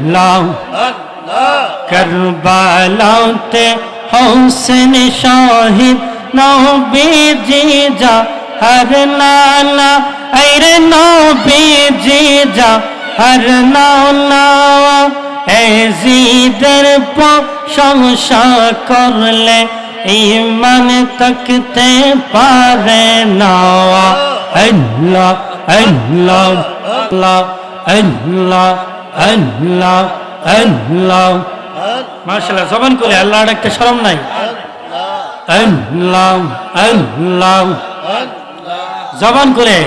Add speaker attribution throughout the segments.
Speaker 1: আল্লাহ কারবালাতে হোসেন শহীদ নবীজি যা হর নানা আইরে নবীজি যা হর নানা এজিদের প্রশংসা করলে ঈমান তকতে পারে না আল্লাহ আল্লাহ আল্লাহ আল্লাহ আল্লাহ আল্লাহ মাশাআল্লাহ জবান করে আল্লাহ ডাকতে শরম নাই আল্লাহ আল্লাহ জবান করে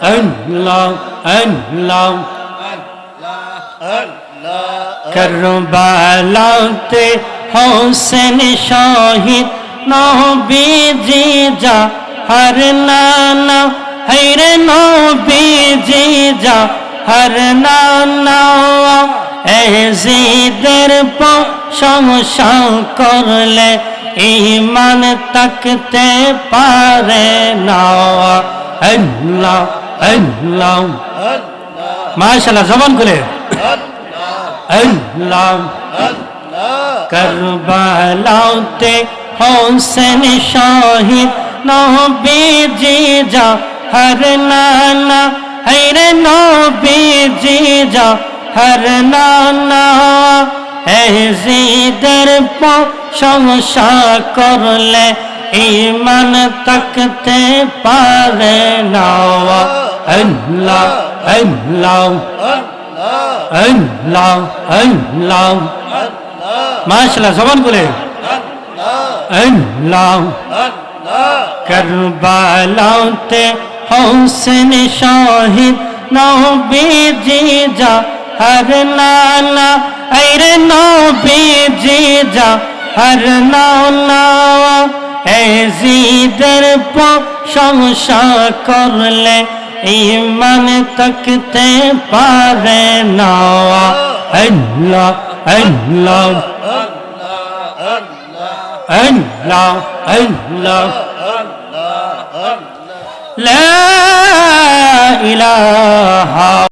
Speaker 1: আল্লাহ আল্লাহ কারবালাতে হোসেন শহীদ নবীজি যা হর নানা হায়রে নবীজি যা হর নানা এজিদের প্রশংসা করলে ঈমান তকতে পারে না আল্লাহ আল্লাহ মাশাআল্লাহ জবান খুলে আল্লাহ কারবালাতে হোসেন শহীদ নবীজি যা হর নানা হায়রে নবীজি যা হর নানা এজিদের প্রশংসা করলে ঈমান তকতে পারে না আল্লাহ আল্লাহ আল্লাহ আল্লাহ মাশাআল্লাহ জবান করে আল্লাহ কারবালাতে হোসেন শহীদ নবীজি যা হর নানা আইরে নবীজি যা হর নানা এজিদের প্রশংসা করলে ঈমান তকতে পারে না আল্লাহ আল্লাহ আল্লাহ আল্লাহ লা ইলাহা